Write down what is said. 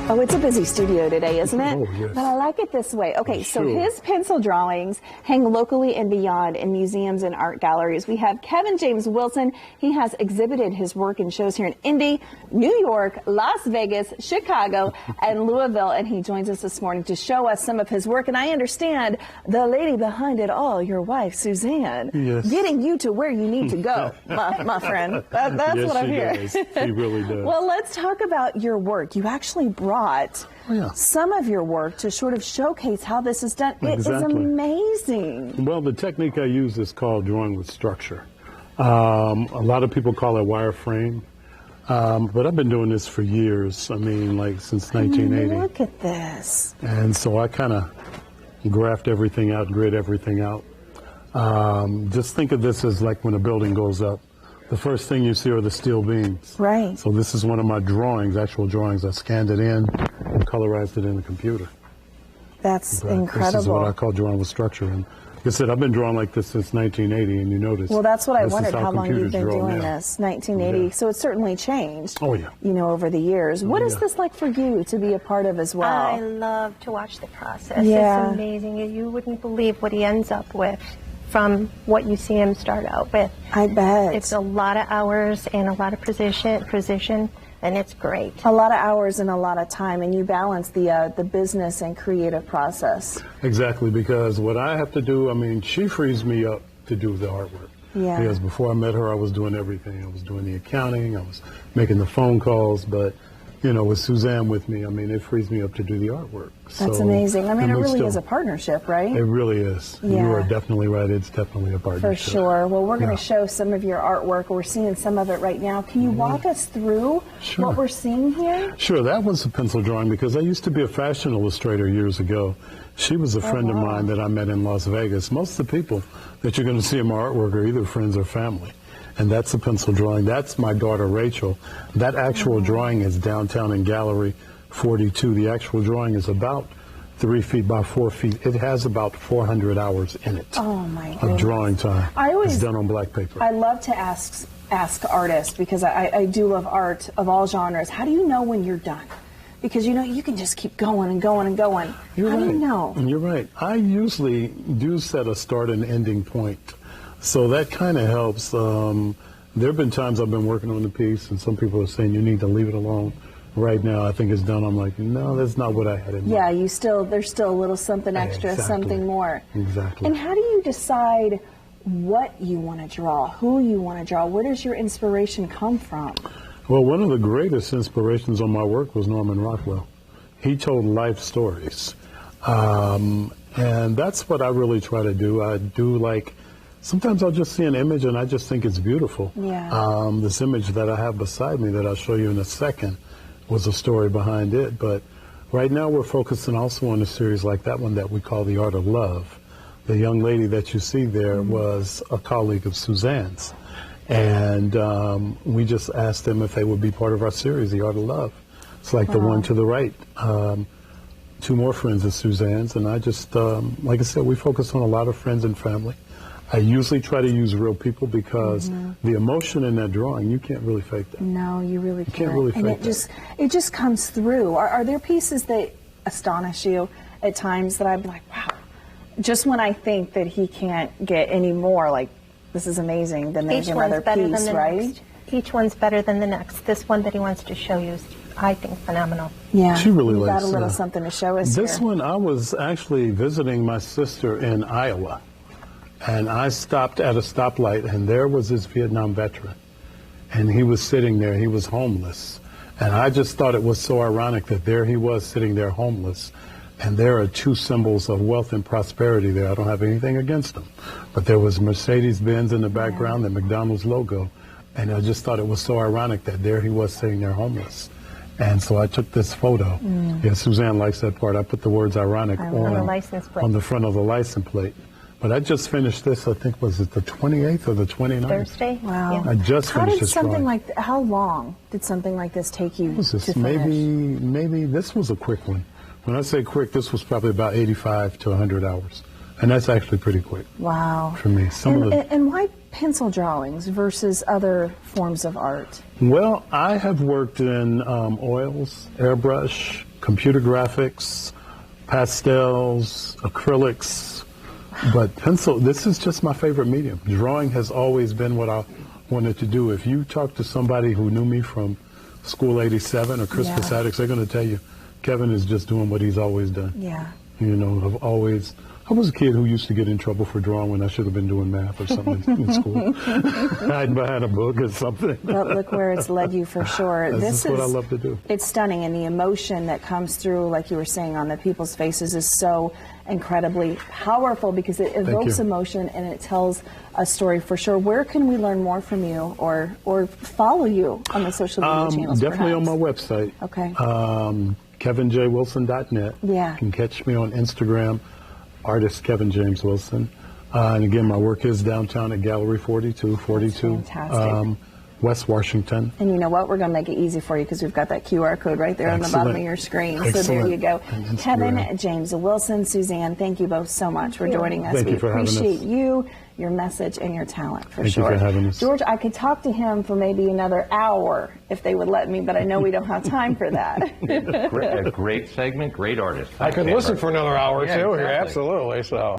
Oh, it's a busy studio today, isn't it? Oh, yes. But I like it this way. Okay, so Sure. his pencil drawings hang locally and beyond in museums and art galleries. We have Kevin James Wilson. He has exhibited his work in shows here in Indy, New York, Las Vegas, Chicago, and Louisville. And he joins us this morning to show us some of his work. And I understand the lady behind it all, your wife, Suzanne, Yes. getting you to where you need to go, my friend. That's Yes, what I'm she hearing. does. She really does. Well, let's talk about your work. You actually brought some of your work to sort of showcase how this is done. It is Exactly. amazing. Well, the technique I use is called drawing with structure. A lot of people call it wireframe, but I've been doing this for years. I mean, like since 1980. Look at this. And so I kind of graft everything out, grid everything out. Just think of this as like when a building goes up. The first thing you see are the steel beams. Right. So this is one of my drawings, actual drawings. I scanned it in and colorized it in the computer. That's But incredible. This is what I call drawing with structure. And like I said, I've been drawing like this since 1980, and you notice. Well, that's what I this is wondered, how long you've computers been draw doing now. this, 1980. Yeah. So it's certainly changed, Oh, yeah. you know, over the years. What is Yeah. this like for you to be a part of as well? I love to watch the process. Yeah. It's amazing. You wouldn't believe what he ends up with from what you see him start out with. I bet. It's a lot of hours and a lot of precision, and it's great. a lot of hours and a lot of time, and you balance the business and creative process. Exactly, because what I have to do, I mean, she frees me up to do the artwork. Yeah. Because before I met her, I was doing everything. I was doing the accounting, I was making the phone calls, but, you know, with Suzanne with me, I mean, it frees me up to do the artwork. That's So, amazing. I mean, and it we really still- is a partnership, right? It really is. Yeah. You are definitely right. It's definitely a partnership. For sure. Well, we're going Yeah. to show some of your artwork. We're seeing some of it right now. Can you walk us through Sure. what we're seeing here? Sure, that was a pencil drawing because I used to be a fashion illustrator years ago. She was a friend of wow. mine that I met in Las Vegas. Most of the people that you're going to see in my artwork are either friends or family. And that's a pencil drawing. That's my daughter, Rachel. That actual drawing is downtown in Gallery 42. The actual drawing is about 3 feet by 4 feet. It has about 400 hours in it Oh, my of goodness. drawing time. I always- It's done on black paper. I love to ask artists, because I do love art of all genres. How do you know when you're done? Because, you know, you can just keep going and going and going. You're How right. do you know? You're right. I usually do set a start and ending point. So that kind of helps. There have been times I've been working on the piece and some people are saying you need to leave it alone. Right now, I think it's done. I'm like, no, that's not what I had in mind. Yeah, there's still a little something extra, Exactly. something more. Exactly. And how do you decide what you want to draw, who you want to draw? Where does your inspiration come from? Well, one of the greatest inspirations on my work was Norman Rockwell. He told life stories. And that's what I really try to do. I do like, sometimes I'll just see an image and I just think it's beautiful. Yeah. This image that I have beside me that I'll show you in a second was a story behind it. But right now we're focusing also on a series like that one that we call The Art of Love. The young lady that you see there was a colleague of Suzanne's. And we just asked them if they would be part of our series, The Art of Love. It's like the one to the right. Two more friends of Suzanne's, and I just, like I said, we focus on a lot of friends and family. I usually try to use real people because the emotion in that drawing, you can't really fake that. No, you really can't. can't really and fake it just comes through. Are there pieces that astonish you at times that I'm like, wow, just when I think that he can't get any more, like, this is amazing, then there's Each another one's better piece, than the right? next. Each one's better than the next. This one that he wants to show you is, I think, phenomenal. Yeah, She really you got likes a little that. something to show us This here. one, I was actually visiting my sister in Iowa, and I stopped at a stoplight, and there was this Vietnam veteran, and he was sitting there. He was homeless, and I just thought it was so ironic that there he was sitting there homeless, and there are two symbols of wealth and prosperity there. I don't have anything against them, but there was Mercedes-Benz in the background, the McDonald's logo, and I just thought it was so ironic that there he was sitting there homeless. And so I took this photo. Yeah, Suzanne likes that part. I put the words ironic On the license plate. on the front of the license plate. But I just finished this, I think, was it the 28th or the 29th? Thursday? Wow. Yeah. I just How finished did this something drawing. how long did something like this take you What was to this? finish? Maybe this was a quick one. When I say quick, this was probably about 85 to 100 hours. And that's actually pretty quick. Wow. For me. And why pencil drawings versus other forms of art? Well, I have worked in oils, airbrush, computer graphics, pastels, acrylics, but pencil, this is just my favorite medium. Drawing has always been what I wanted to do. If you talk to somebody who knew me from School 87 or Crispus Attucks, they're going to tell you Kevin is just doing what he's always done. Yeah. You know, I was a kid who used to get in trouble for drawing when I should have been doing math or something in school. Hiding behind a book or something. But look where it's led you for sure. This is what I love to do. It's stunning, and the emotion that comes through, like you were saying, on the people's faces is so incredibly powerful because it evokes emotion and it tells a story for sure. Where can we learn more from you or follow you on the social media channels? Definitely perhaps? on my website. Okay. KevinJWilson.net. Yeah. You can catch me on Instagram, artist Kevin James Wilson. And again, my work is downtown at Gallery 42, fantastic. West Washington. And you know what? We're going to make it easy for you because we've got that QR code right there on the bottom of your screen. Excellent. So there you go. Kevin James Wilson, Suzanne, thank you both so much for joining us. Thank you for having us. We appreciate you, your message, and your talent for Thank sure. you for having us. George, I could talk to him for maybe another hour if they would let me, but I know we don't have time for that. A great segment, great artist. I could listen for another hour or two here, exactly. absolutely. So.